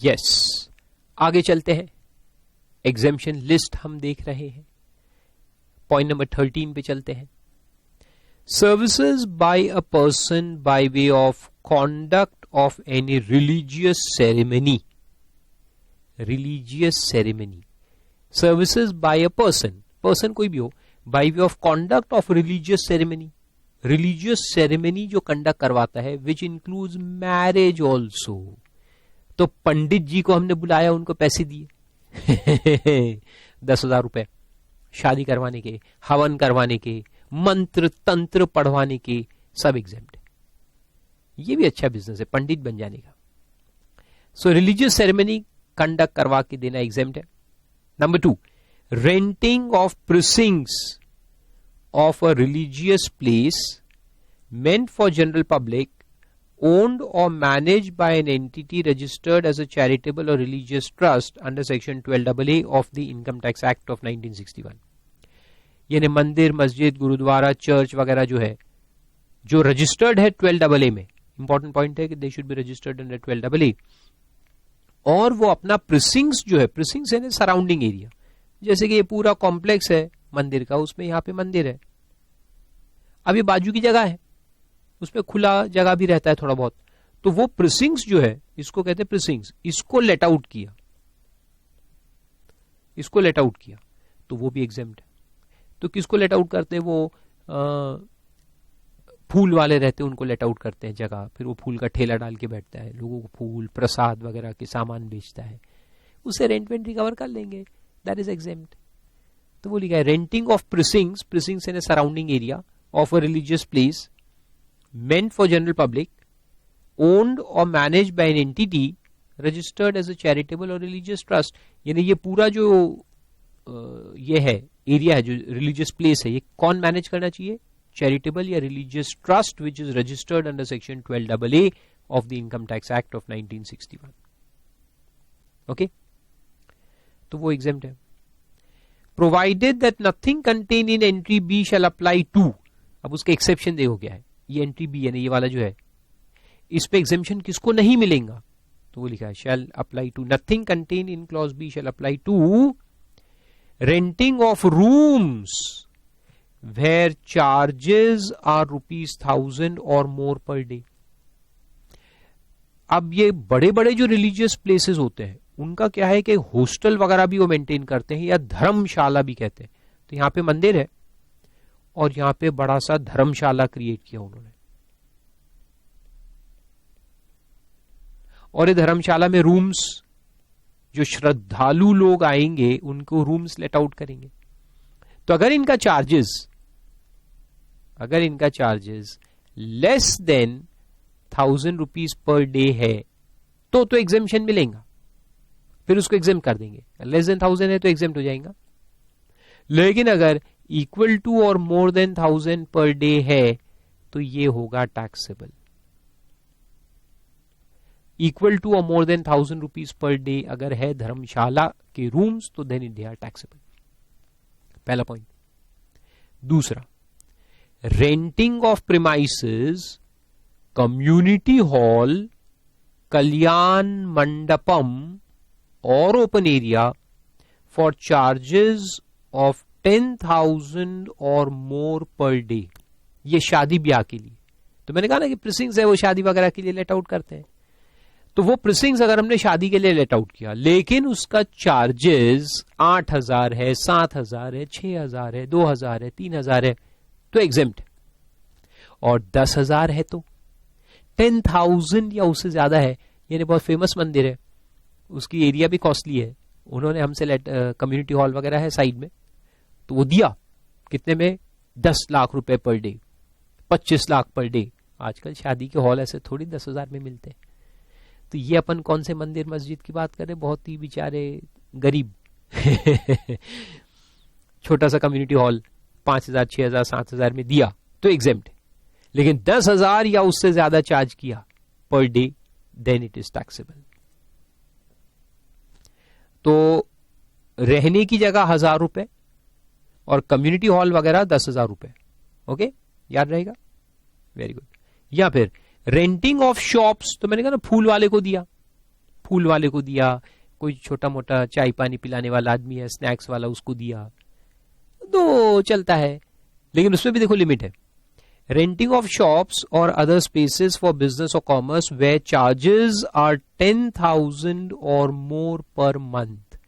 Yes, आगे चलते हैं। एग्जेम्पशन लिस्ट हम देख रहे हैं। पॉइंट नंबर 13 पे चलते हैं। Services by a person by way of conduct of any religious ceremony. Religious ceremony, services by a person, person कोई भी हो, by way of conduct of religious ceremony. Religious ceremony जो कंडक्ट करवाता है, which includes marriage also. तो पंडित जी को हमने बुलाया, उनको पैसे दिए 10,000 रुपए शादी करवाने के, हवन करवाने के, मंत्र तंत्र पढ़वाने के, सब एग्जेम्प्ट है। ये भी अच्छा बिजनेस है पंडित बन जाने का। सो रिलीजियस सेरेमनी कंडक्ट करवा के देना एग्जेम्प्ट है। Number 2, renting of premises of a religious place meant for general public, owned or managed by an entity registered as a charitable or religious trust under section 12AA of the Income Tax Act of 1961। यानी मंदिर, मस्जिद, gurdwara, church वगैरह जो है, जो registered है 12AA में, important point है कि they should be registered under 12AA, और वो अपना प्रिसिंग्स जो है, प्रिसिंग्स है सराउंडिंग एरिया, जैसे कि ये पूरा कॉम्प्लेक्स है मंदिर का, उसमें यहाँ पे मंदिर है, अब ये बाजू की जगह है, उसमें खुला जगह भी रहता है थोड़ा बहुत, तो वो प्रिसिंग्स जो है, इसको कहते हैं प्रिसिंग्स, इसको लेट आउट किया, इसको लेट आउट किया, तो वो भी एग्जेम्प्ट है। तो किसको लेट आउट करते हैं? वो फूल वाले रहते हैं, उनको लेट आउट करते हैं जगह, फिर वो फूल का ठेला डाल के बैठता है, लोगों को फूल प्रसाद वगैरह के सामान बेचता है, उसे रेंट वेंट रिकवर कर लेंगे, दैट इज एग्जेम्प्ट। तो वो लिखा है renting of premises, premises in surrounding area of a religious place meant for general public, owned or managed by an entity registered as a charitable or religious trust। यानी ये पूरा जो ये है एरिया है, जो रिलीजियस प्लेस है, ये कौन मैनेज करना चाहिए? चैरिटेबल या religious trust which is registered under section 12AA of the income tax act of 1961। Okay, तो वो एग्जेम्प्ट है। Provided that nothing contain in entry B shall apply to. अब उसके एक्सेप्शन देखो क्या है, ये एंट्री बी है, ये वाला जो है, इस पे एग्जेम्पशन किसको नहीं मिलेगा? तो वो लिखा है shall apply to, nothing contain in clause B shall apply to renting of rooms where charges are ₹1000 और मोर पर डे। अब ये बड़े बड़े जो रिलीजियस प्लेसेस होते हैं, उनका क्या है कि हॉस्टल वगैरह भी वो मेंटेन करते हैं, या धर्मशाला भी कहते हैं। तो यहां पे मंदिर है और यहां पे बड़ा सा धर्मशाला क्रिएट किया उन्होंने, और ये धर्मशाला में रूम्स, जो श्रद्धालु लोग आएंगे उनको रूम्स लेट आउट करेंगे। तो अगर इनका charges less than ₹1000 per day है तो एग्जेम्पशन मिलेगा, फिर उसको एग्जेम्प्ट कर देंगे। लेस देन 1000 है तो एग्जेम्प्ट हो जाएगा। लेकिन अगर इक्वल टू और मोर देन 1000 पर डे है तो ये होगा टैक्सेबल। इक्वल टू और मोर देन ₹1000 पर डे अगर है धर्मशाला के रूम्स, तो then it they are taxable. पहला पॉइंट। दूसरा, renting of premises, community hall, kalyana mandapam और open area for charges of 10,000 और मोर पर डे। ये शादी ब्याह के लिए, तो मैंने कहा ना कि प्रिसिंग्स है वो शादी वगैरह के लिए लेट आउट करते हैं। तो वो प्रिसिंग्स अगर हमने शादी के लिए लेट आउट किया, लेकिन उसका चार्जेस 8,000 है, 7,000 है, 6,000 है, 2,000 है, 3,000 है, तो एग्जेम्प्ट है। और 10,000 है तो 10,000 या उससे ज्यादा है, यानी बहुत फेमस मंदिर है, उसकी एरिया भी कॉस्टली है, उन्होंने हमसे कम्युनिटी हॉल वगैरह है साइड में, तो वो दिया कितने में? 10 लाख रुपए per day, 25 lakh per day. आजकल शादी के हॉल ऐसे थोड़ी 10,000 में मिलते हैं। तो ये अपन कौन से मंदिर मस्जिद की बात करें? बहुत ही बेचारे गरीब छोटा सा कम्युनिटी हॉल 5,000, 6,000, 7,000 में दिया तो एग्जेम्प्ट है। लेकिन 10,000 या उससे ज्यादा चार्ज किया per day, then it is taxable. तो रहने की जगह 1,000 रुपए और कम्युनिटी हॉल वगैरह 10,000 रुपए। ओके, याद रहेगा, वेरी गुड। या फिर रेंटिंग ऑफ शॉप्स, तो मैंने कहा ना फूल वाले को दिया, फूल वाले को दिया, कोई छोटा मोटा चाय पानी पिलाने वाला आदमी है, स्नैक्स वाला, उसको दिया, तो चलता है। लेकिन उसमें भी देखो लिमिट है। रेंटिंग ऑफ शॉप्स और अदर स्पेसेस फॉर बिजनेस और कॉमर्स वे चार्जेस आर 10,000 और मोर पर मंथ,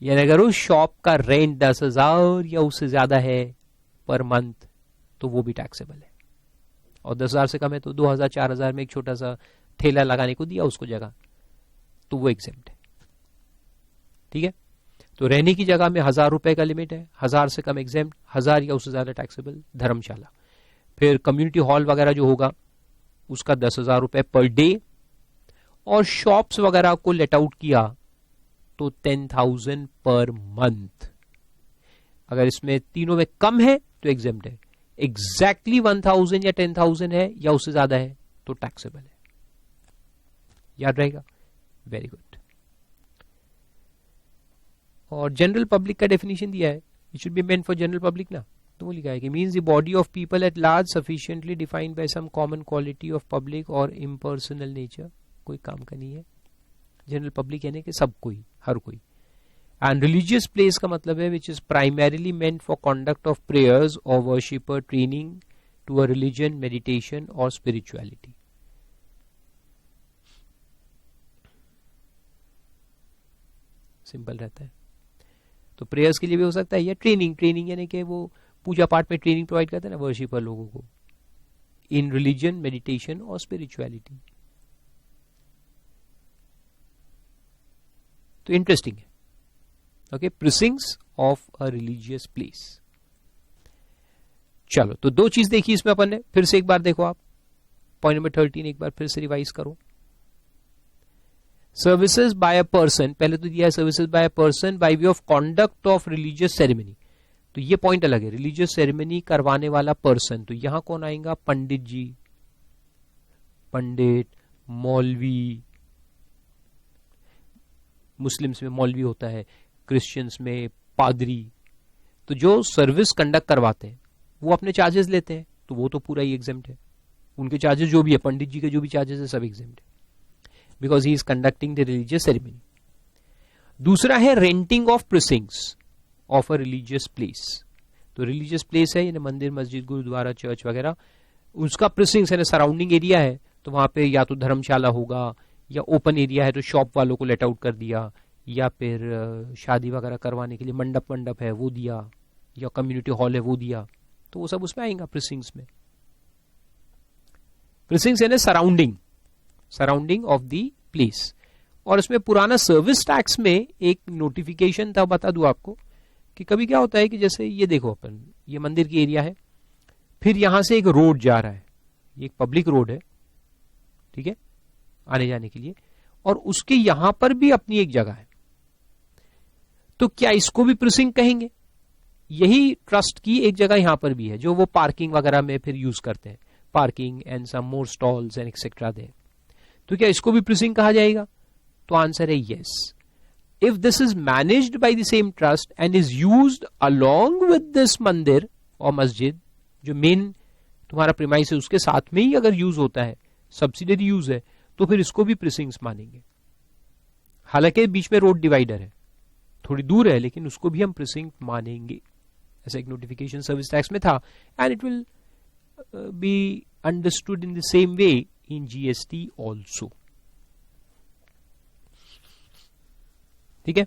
यानी अगर उस शॉप का रेंट 10,000 या उससे ज्यादा है पर मंथ तो वो भी टैक्सेबल है। और 10,000 से कम है तो 2,000 4,000 में एक छोटा सा ठेला लगाने को दिया उसको जगह, तो वो एग्जेम्प्ट है। ठीक है, तो रहने की जगह में 1,000 रुपए का लिमिट है, 1,000 से कम एग्जेम्प्ट, 1,000 या उससे ज्यादा टैक्सेबल धर्मशाला। फिर कम्युनिटी हॉल वगैरह जो होगा उसका 10,000 रुपए पर डे, और शॉप्स वगैरह को लेट आउट किया तो 10,000 पर मंथ। अगर इसमें तीनों में कम है तो एग्जेम्प्ट है, एग्जैक्टली 1,000 या 10,000 है या उससे ज्यादा है तो टैक्सेबल है। याद रहेगा, वेरी गुड। और जनरल पब्लिक का डेफिनेशन दिया है, it should be meant for general public ना, तो वो लिखा है कि means the body of people at large sufficiently defined by some common quality of public or impersonal nature. कोई काम का नहीं है, जनरल पब्लिक यानी कि सब कोई, हर कोई। एंड रिलीजियस प्लेस का मतलब है which is primarily meant for conduct of prayers और worshipper training to a religion, meditation और स्पिरिचुअलिटी। सिंपल रहता है। तो प्रेयर्स के लिए भी हो सकता है, या ट्रेनिंग यानी कि वो पूजा पाठ में ट्रेनिंग प्रोवाइड करते हैं ना वर्शिपर लोगों को, इन रिलीजन, मेडिटेशन और स्पिरिचुअलिटी। तो इंटरेस्टिंग है। Okay, premises of a religious place. चलो, तो दो चीज देखी इसमें अपन ने, फिर से एक बार देखो आप पॉइंट नंबर 13 एक बार फिर से रिवाइज करो। सर्विसेज बाय अ पर्सन, पहले तो दिया है services by a person by way of conduct of religious ceremony, तो ये पॉइंट अलग है, रिलीजियस सेरेमनी करवाने वाला पर्सन। तो यहां कौन आएगा? पंडित जी, पंडित, मौलवी, मुस्लिम्स में मौलवी होता है, क्रिश्चियंस में पादरी। तो जो सर्विस कंडक्ट करवाते हैं वो अपने चार्जेस लेते हैं, तो वो तो पूरा ही एग्जेम्प्ट है। उनके चार्जेस जो भी है, पंडित जी के जो भी चार्जेस है सब एग्जेम्प्ट है, because he is conducting the religious ceremony. दूसरा है renting of premises of a religious place. तो रिलीजियस प्लेस है यानी मंदिर, मस्जिद, गुरुद्वारा, चर्च वगैरह, उसका प्रिसिंग्स यानी सराउंडिंग एरिया है, तो वहां पे या तो धर्मशाला होगा, या ओपन एरिया है तो शॉप वालों को लेट आउट कर दिया, या फिर शादी वगैरह करवाने के लिए मंडप है वो दिया, या कम्युनिटी हॉल है वो दिया, तो वो सब उसमें आएगा प्रिसिंग्स में। प्रिसिंग्स यानी सराउंडिंग ऑफ द प्लेस। और इसमें पुराना सर्विस टैक्स में एक नोटिफिकेशन था, बता दूं आपको, कि कभी क्या होता है कि जैसे ये देखो अपन, ये मंदिर की एरिया है, फिर यहां से एक रोड जा रहा है, ये एक पब्लिक रोड है, ठीक है, आने जाने के लिए, और उसके यहां पर भी अपनी एक जगह है, तो क्या इसको भी प्रिसिंग कहेंगे? यही ट्रस्ट की एक जगह यहां पर भी है जो वो पार्किंग वगैरह में फिर यूज करते हैं, parking and some more stalls and etcetera दे, तो क्या इसको भी प्रिसिंग कहा जाएगा? तो आंसर है yes. If this is managed by the same trust and is used along with this मंदिर और मस्जिद, जो मेन तुम्हारा प्रीमाइस है उसके साथ में ही अगर यूज होता है, सब्सिडरी यूज है, तो फिर इसको भी प्रिसिंग्स मानेंगे। हालांकि बीच में रोड डिवाइडर है, थोड़ी दूर है, लेकिन उसको भी हम प्रिसिंग मानेंगे। ऐसा एक नोटिफिकेशन सर्विस टैक्स में था, and it will be understood in the same way in GST also. ठीक है,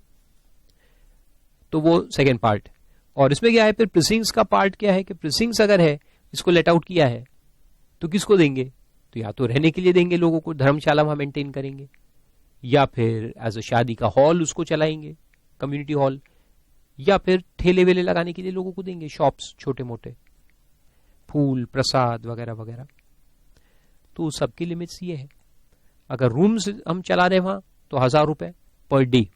तो वो सेकेंड पार्ट। और इसमें क्या है फिर प्रिसिंग्स का पार्ट क्या है कि प्रिसिंग्स अगर है, इसको लेट आउट किया है, तो किसको देंगे? तो या तो रहने के लिए देंगे लोगों को, धर्मशाला वहां मेंटेन करेंगे, या फिर एज अ शादी का हॉल उसको चलाएंगे, कम्युनिटी हॉल, या फिर ठेले वेले लगाने के लिए लोगों को देंगे, शॉप्स छोटे मोटे, फूल, प्रसाद वगैरह वगैरह। तो सबकी लिमिट्स ये है। अगर रूम्स हम चला रहे वहां तो 1,000 रुपए पर डे,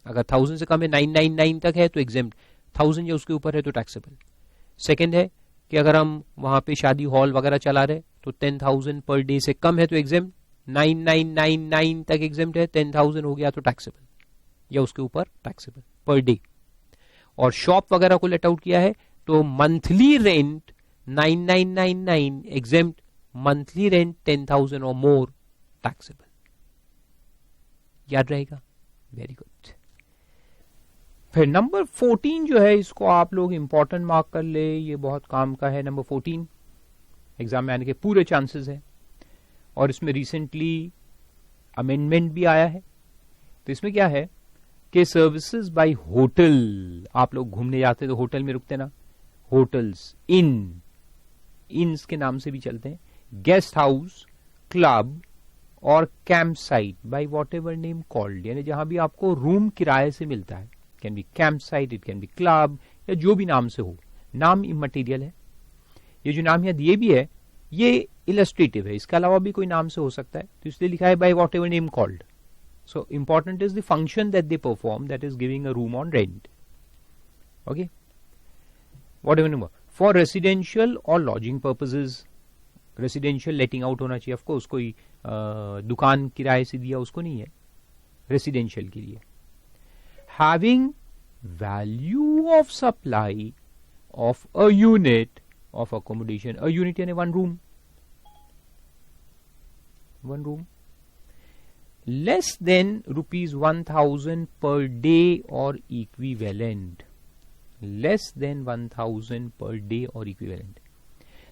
अगर 1,000 से कम है 999 तक है तो एग्जेम्प्ट, 1,000 या उसके ऊपर है तो टैक्सेबल। सेकेंड है कि अगर हम वहां पे शादी हॉल वगैरह चला रहे तो 10,000 पर डे से कम है तो एग्जेम्प्ट, 9,999 तक एग्जेम्प्ट है, 10,000 हो गया तो टैक्सेबल, या उसके ऊपर टैक्सेबल पर डे। और शॉप वगैरह को लेट आउट किया है तो monthly rent 9,999 exempt, monthly rent 10,000 और मोर टैक्सेबल। याद रहेगा? Very good. फिर नंबर 14 जो है, इसको आप लोग इंपॉर्टेंट मार्क कर ले, ये बहुत काम का है। नंबर 14 एग्जाम में आने के पूरे चांसेस है, और इसमें रिसेंटली अमेंडमेंट भी आया है। तो इसमें क्या है कि सर्विसेज बाय होटल, आप लोग घूमने जाते तो होटल में रुकते ना, होटल्स, इन्स के नाम से भी चलते हैं, गेस्ट हाउस, क्लब और camp site by whatever name called, यानी जहां भी आपको रूम किराए से मिलता है, can be camp site, it can be club, या जो भी नाम से हो, नाम इमटेरियल है। ये जो नाम यहाँ दिए भी है ये इलस्ट्रेटिव है, इसके अलावा भी कोई नाम से हो सकता है, तो इसलिए लिखा है by whatever name called. So important is the function that they perform, that is giving a room on rent. Okay, whatever name for residential और lodging purposes. Residential letting out होना चाहिए of course, कोई दुकान किराए से दिया उसको नहीं है, रेसिडेंशियल के लिए। Having value of supply of a unit of accommodation, a unit यानी one room, less than ₹1,000 per day और equivalent, less than 1,000 per day और इक्विवेलेंट,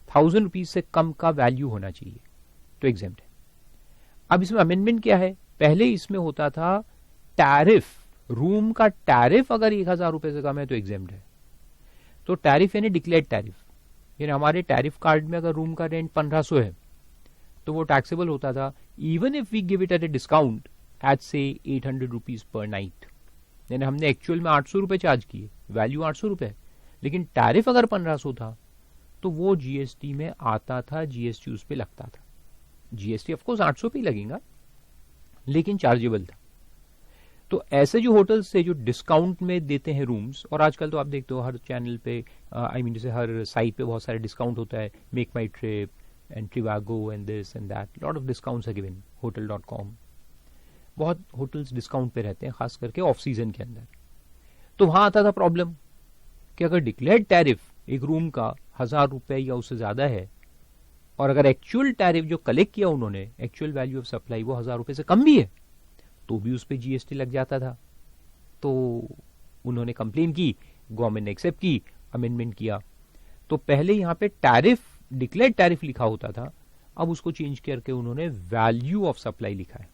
1,000 रुपीज से कम का वैल्यू होना चाहिए तो एग्जेम्प्ट है। अब इसमें अमेंडमेंट क्या है, पहले इसमें होता था टैरिफ, रूम का टैरिफ अगर 1,000 रुपए से कम है तो एग्जेम्प्ट है। तो टैरिफ यानी डिक्लेयर्ड टैरिफ, यानी हमारे टैरिफ कार्ड में अगर रूम का रेंट 1,500 है तो वो टैक्सेबल होता था, even if we give it at a discount at say 800 rupees per night, यानी हमने एक्चुअल में 800 रुपए चार्ज किए, वैल्यू 800 रुपए, लेकिन टैरिफ अगर 1,500 था तो वो जीएसटी में आता था, जीएसटी उस पे लगता था। जीएसटी ऑफकोर्स 800 पे ही लगेगा, लेकिन चार्जेबल था। तो ऐसे जो होटल्स थे जो डिस्काउंट में देते हैं रूम्स, और आजकल तो आप देखते हो हर चैनल पे, आई मीन जैसे हर साइट पे बहुत सारे डिस्काउंट होता है, MakeMyTrip and trivago and this and that, lot of discounts are given, hotel.com, बहुत होटल्स डिस्काउंट पे रहते हैं, खास करके ऑफ सीजन के अंदर। तो वहां आता था प्रॉब्लम कि अगर डिक्लेयर्ड टैरिफ एक रूम का 1,000 रुपए या उससे ज्यादा है, और अगर एक्चुअल टैरिफ जो कलेक्ट किया उन्होंने, एक्चुअल वैल्यू ऑफ सप्लाई वो 1,000 रुपए से कम भी है, तो भी उस पर जीएसटी लग जाता था। तो उन्होंने कंप्लेन की, गवर्नमेंट ने एक्सेप्ट की, अमेंडमेंट किया। तो पहले यहां पे टैरिफ, डिक्लेयर्ड टैरिफ लिखा होता था, अब उसको चेंज करके उन्होंने वैल्यू ऑफ सप्लाई लिखा है।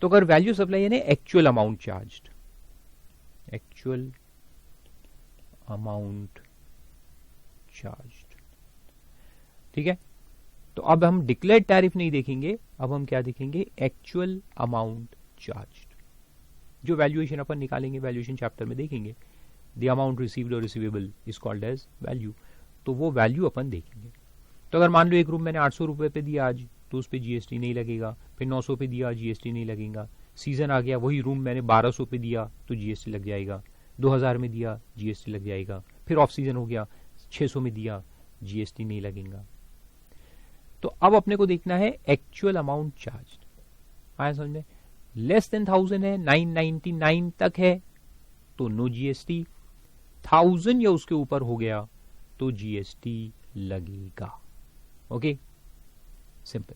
तो अगर वैल्यू ऑफ सप्लाई यानी actual amount charged, actual amount charged, ठीक है। तो अब हम डिक्लेयर्ड टैरिफ नहीं देखेंगे, अब हम क्या देखेंगे, एक्चुअल अमाउंट चार्ज्ड। जो वैल्यूएशन अपन निकालेंगे, वैल्यूएशन चैप्टर में देखेंगे, the amount received or receivable is called as value, तो वो वैल्यू अपन देखेंगे। तो अगर मान लो एक रूम मैंने 800 रुपए पे दिया आज, तो उस पर जीएसटी नहीं लगेगा, फिर 900 पे दिया जीएसटी नहीं लगेगा, सीजन आ गया वही रूम मैंने 1,200 पे दिया तो जीएसटी लग जाएगा, 2,000 में दिया जीएसटी लग जाएगा, फिर ऑफ सीजन हो गया 600 में दिया जीएसटी नहीं लगेगा। तो अब अपने को देखना है एक्चुअल अमाउंट चार्ज, आया समझ में, लेस देन 1,000 है, 999 तक है तो नो जीएसटी, 1,000 या उसके ऊपर हो गया तो जीएसटी लगेगा। Okay, simple.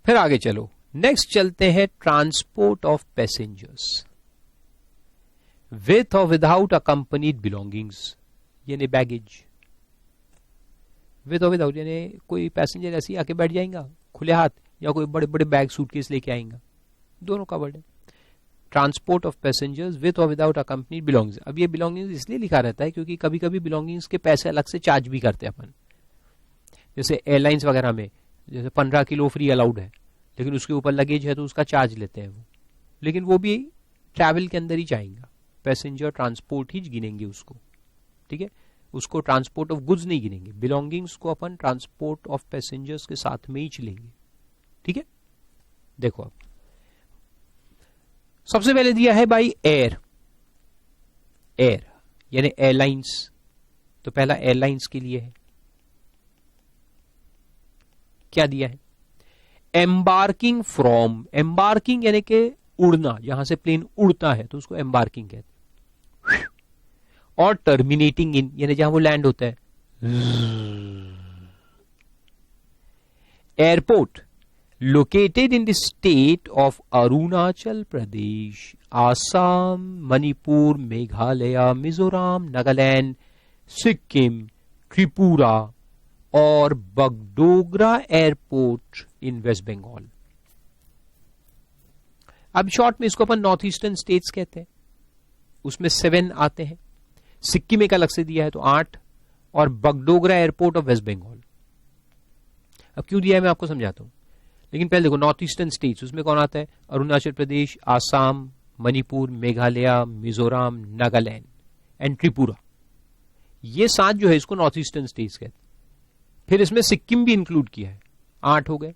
फिर आगे चलो, नेक्स्ट चलते हैं ट्रांसपोर्ट ऑफ पैसेंजर्स विथ और विदाउट अकंपनीड बिलोंगिंग्स, यानी बैगेज। विथ और विदाउट यानी कोई पैसेंजर ऐसे ही आके बैठ जाएगा खुले हाथ, या कोई बड़े बड़े बैग सूटकेस लेके आएगा, दोनों का वर्ड है। ट्रांसपोर्ट ऑफ पैसेंजर्स विथ और विदाउट अकंपनीड बिलोंगिंग्स। अब ये बिलोंगिंग्स इसलिए लिखा रहता है क्योंकि कभी कभी बिलोंगिंग्स के पैसे अलग से चार्ज भी करते हैं अपन, जैसे एयरलाइंस वगैरह में जैसे 15 किलो फ्री अलाउड है, लेकिन उसके ऊपर लगेज है तो उसका चार्ज लेते हैं वो, लेकिन वो भी ट्रैवल के अंदर ही जाएगा, पैसेंजर ट्रांसपोर्ट ही गिनेंगे उसको, ठीक है, उसको ट्रांसपोर्ट ऑफ गुड्स नहीं गिनेंगे। बिलोंगिंग्स को अपन ट्रांसपोर्ट ऑफ पैसेंजर्स के साथ में ही चलेंगे, ठीक है। देखो अब सबसे पहले दिया है भाई एयर, एयर यानी एयरलाइंस, तो पहला एयरलाइंस के लिए है, क्या दिया है, एम्बार्किंग फ्रॉम, एम्बार्किंग यानी कि उड़ना, जहां से प्लेन उड़ता है तो उसको एम्बार्किंग कहते हैं, और टर्मिनेटिंग इन यानी जहां वो लैंड होता है। Airport located in the state of Arunachal Pradesh, Assam, Manipur, Meghalaya, Mizoram, Nagaland, Sikkim, Tripura और बगडोगरा एयरपोर्ट इन वेस्ट बंगाल. अब शॉर्ट में इसको अपन नॉर्थ ईस्टर्न स्टेट्स कहते हैं. उसमें 7 आते हैं. सिक्किम एक अलग से दिया है तो 8 और बगडोगरा एयरपोर्ट ऑफ वेस्ट बंगाल. अब क्यों दिया है मैं आपको समझाता हूं, लेकिन पहले देखो नॉर्थ ईस्टर्न स्टेट्स, उसमें कौन आता है? अरुणाचल प्रदेश, आसाम, मणिपुर, मेघालय, मिजोरम, नागालैंड एंड त्रिपुरा. ये 7 जो है इसको नॉर्थ ईस्टर्न स्टेट्स कहते हैं. फिर इसमें सिक्किम भी इंक्लूड किया है, 8 हो गए.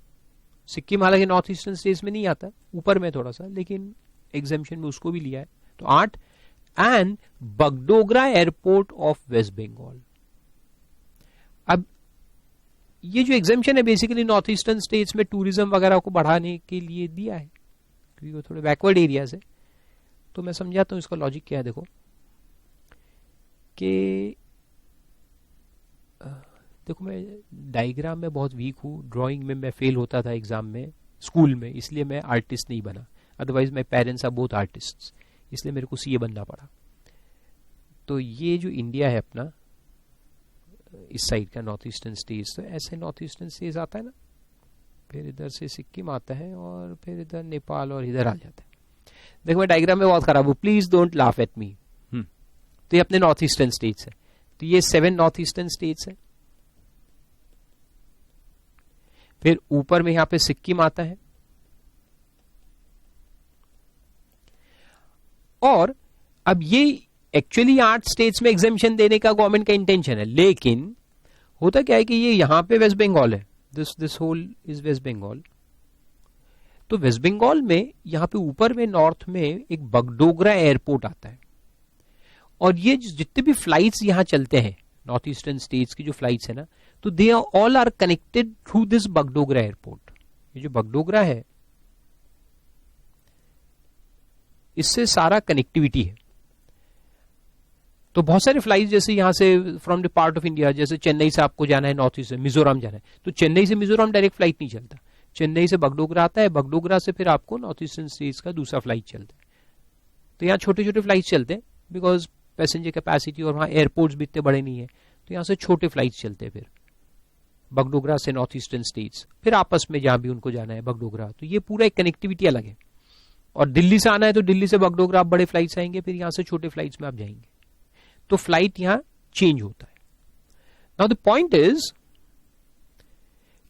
सिक्किम हालांकि नॉर्थ ईस्टर्न स्टेट्स में नहीं आता, ऊपर में थोड़ा सा, लेकिन एग्जेम्पशन में उसको भी लिया है तो 8. And Bagdogra airport of West Bengal. अब ये जो एग्जेम्पशन है बेसिकली नॉर्थ ईस्टर्न स्टेट्स में टूरिज्म वगैरह को बढ़ाने के लिए दिया है, क्योंकि वो थोड़े बैकवर्ड एरियाज है. तो मैं समझाता हूं इसका लॉजिक क्या है. देखो मैं डायग्राम में बहुत वीक हूँ, ड्राइंग में मैं फेल होता था एग्जाम में, स्कूल में, इसलिए मैं आर्टिस्ट नहीं बना. Otherwise my parents are both artists, इसलिए मेरे को सीए बनना पड़ा. तो ये जो इंडिया है अपना, इस साइड का नॉर्थ ईस्टर्न स्टेट्स, तो ऐसे नॉर्थ ईस्टर्न स्टेट्स आता है ना, फिर इधर से सिक्किम आता है और फिर इधर नेपाल और इधर आ जाता है. देखो मैं डायग्राम में बहुत खराब हूँ, please don't laugh at me. तो ये अपने नॉर्थ ईस्टर्न स्टेट्स है. तो ये 7 नॉर्थ ईस्टर्न स्टेट्स है. फिर ऊपर में यहां पे सिक्किम आता है. और अब ये एक्चुअली 8 स्टेट्स में एग्जेम्पशन देने का गवर्नमेंट का इंटेंशन है, लेकिन होता क्या है कि ये यहां पे वेस्ट बंगाल है, this whole is West Bengal. तो वेस्ट बंगाल में यहां पे ऊपर में नॉर्थ में एक बगडोगरा एयरपोर्ट आता है. और ये जितने भी फ्लाइट्स यहां चलते हैं नॉर्थ ईस्टर्न स्टेट्स की जो फ्लाइट्स है ना, तो they all are connected through this Bagdogra airport. ये जो बगडोगरा है इससे सारा कनेक्टिविटी है. तो बहुत सारे फ्लाइट्स जैसे यहां से from the part of India, जैसे चेन्नई से आपको जाना है नॉर्थ ईस्ट, मिजोरम जाना है, तो चेन्नई से मिजोरम डायरेक्ट फ्लाइट नहीं चलता. चेन्नई से बगडोगरा आता है, बगडोगरा से फिर आपको नॉर्थ ईस्टर्न स्टेट्स का दूसरा फ्लाइट चलता है. तो यहाँ छोटे छोटे फ्लाइट चलते हैं बिकॉज पैसेंजर कैपेसिटी और वहां एयरपोर्ट्स भी इतने बड़े नहीं है, तो यहां से छोटे फ्लाइट्स चलते हैं. फिर बगडोगरा से नॉर्थ ईस्टर्न स्टेट्स, फिर आपस में जहां भी उनको जाना है बगडोगरा. तो ये पूरा एक कनेक्टिविटी अलग है. और दिल्ली से आना है तो दिल्ली से बगडोगरा आप बड़े फ्लाइट्स आएंगे, फिर यहां से छोटे फ्लाइट्स में आप जाएंगे. तो फ्लाइट यहां चेंज होता है. नाउ द पॉइंट इज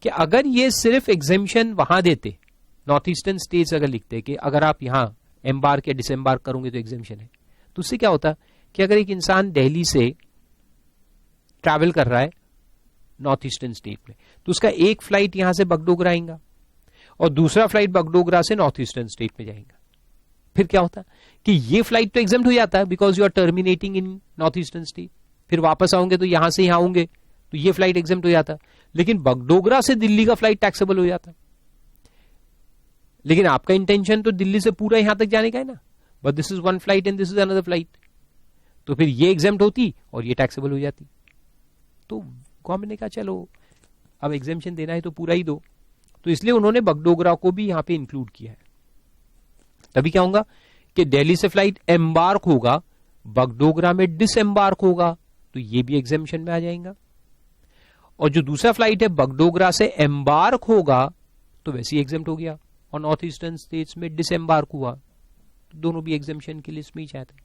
कि अगर ये सिर्फ एग्जेम्पशन वहां देते, नॉर्थ ईस्टर्न स्टेट्स अगर लिखते कि अगर आप यहां एम्बार्क या डिसएम्बार्क करोगे तो एग्जेम्पशन है, तो उससे क्या होता कि अगर एक इंसान दिल्ली से ट्रैवल कर रहा है नॉर्थ ईस्टर्न स्टेट में, तो उसका एक फ्लाइट यहां से बगडोगरा आएगा और दूसरा फ्लाइट बगडोगरा से नॉर्थ ईस्टर्न स्टेट में जाएगा. फिर क्या होता कि ये फ्लाइट तो एग्जेम्प्ट हो जाता है because you are terminating in north eastern state. फिर वापस आओगे तो यहां से यहां होंगे तो ये फ्लाइट एग्जेम्प्ट हो जाता. लेकिन बगडोगरा से दिल्ली का फ्लाइट टैक्सेबल हो जाता. लेकिन आपका इंटेंशन तो दिल्ली से पूरा यहां तक जाने का है ना, but this is one flight and this is another flight. तो फिर ये एग्जेम्प्ट होती और ये टैक्सेबल हो जाती. तो गवर्नमेंट ने कहा चलो अब एग्जेम्पशन देना है तो पूरा ही दो, तो इसलिए उन्होंने बगडोगरा को भी यहां पे इंक्लूड किया है. तभी क्या होगा कि दिल्ली से फ्लाइट एम्बार्क होगा, बगडोगरा में डिसएम्बार्क होगा, तो ये भी एग्जेम्पशन में आ जाएगा. और जो दूसरा फ्लाइट है बगडोगरा से एम्बार्क होगा तो वैसे ही एग्जेम्प्ट हो गया, और नॉर्थ ईस्टर्न स्टेट्स में डिसएम्बार्क हुआ, तो दोनों भी एग्जेम्पशन की लिस्ट में ही चाहते हैं.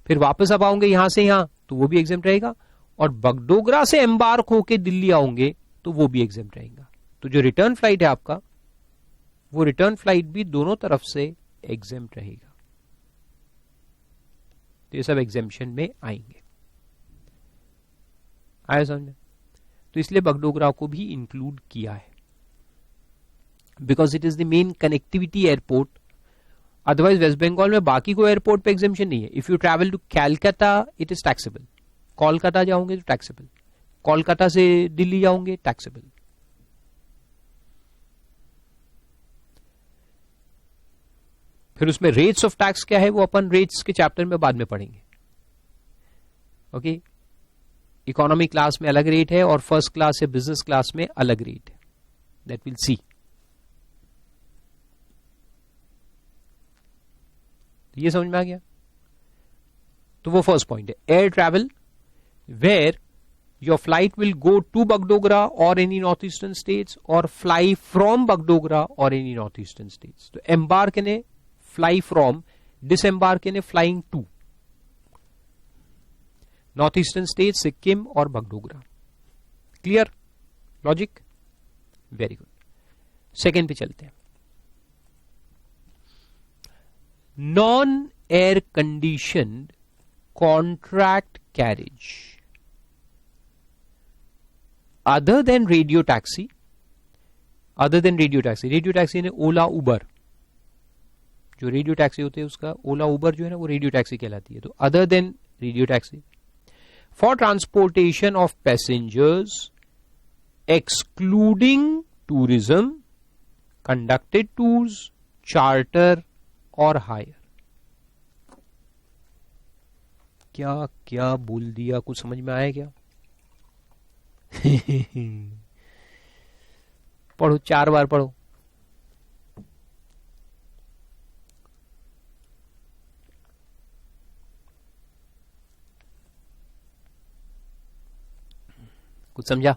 फिर वापस अब आओगे यहां से यहां तो वो भी एग्जेम्प्ट रहेगा, और बगडोगरा से एम्बार्क होके दिल्ली आओगे तो वो भी एग्जेम्प्ट रहेगा. तो जो रिटर्न फ्लाइट है आपका, वो रिटर्न फ्लाइट भी दोनों तरफ से एग्जेम्प्ट रहेगा. तो ये सब एग्जेम्पशन में आएंगे. आया समझ में? तो इसलिए बगडोगरा को भी इंक्लूड किया है because it is the main connectivity airport. Otherwise West Bengal में बाकी कोई एयरपोर्ट पे एग्जेम्पशन नहीं है. If you travel to Calcutta it is taxable, Kolkata जाओगे तो टैक्सेबल, कोलकाता से दिल्ली जाओगे टैक्सेबल. फिर उसमें रेट्स ऑफ टैक्स क्या है वो अपन रेट्स के चैप्टर में बाद में पढ़ेंगे. ओके, इकोनॉमी क्लास में अलग रेट है और फर्स्ट क्लास या बिजनेस क्लास में अलग रेट है, दैट विल सी. ये समझ में आ गया। तो वो फर्स्ट पॉइंट है, air travel where your flight will go to Bagdogra और एनी नॉर्थ ईस्टर्न स्टेट्स और फ्लाई फ्रॉम बगडोगरा और एनी नॉर्थ ईस्टर्न स्टेट्स। तो एम्बार्क ने फ्लाई फ्रॉम, डिसएम्बार्क ने flying to north eastern state, Sikkim और Bagdogra. Clear logic? Very good. Second पे चलते हैं। Non air conditioned contract carriage other than radio taxi, radio taxi ने ओला उबर, जो रेडियो टैक्सी होते हैं उसका ओला उबर जो है ना वो रेडियो टैक्सी कहलाती है। तो other than radio taxi for transportation of passengers excluding tourism, conducted tours, charter और हायर। क्या क्या बोल दिया, कुछ समझ में आया क्या? पढ़ो, 4 बार पढ़ो। कुछ समझा?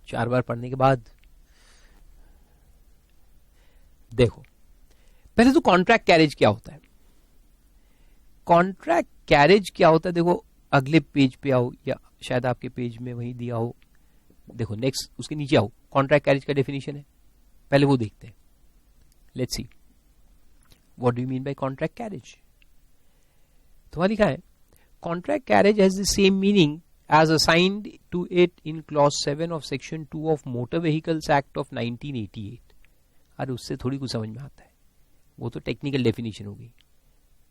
4 बार पढ़ने के बाद देखो, पहले तो कॉन्ट्रैक्ट कैरेज क्या होता है। कॉन्ट्रैक्ट कैरेज क्या होता है, देखो अगले पेज पे आओ, या शायद आपके पेज में वही दिया हो। देखो नेक्स्ट, उसके नीचे आओ, कॉन्ट्रैक्ट कैरेज का डेफिनेशन है, पहले वो देखते हैं। Let's see what do you mean by contract carriage. तो वहां लिखा है, contract carriage has the same meaning as assigned to it in clause 7 of section 2 of Motor Vehicles Act of 1988। अरे उससे थोड़ी कुछ समझ में आता है, वो तो टेक्निकल डेफिनेशन होगी।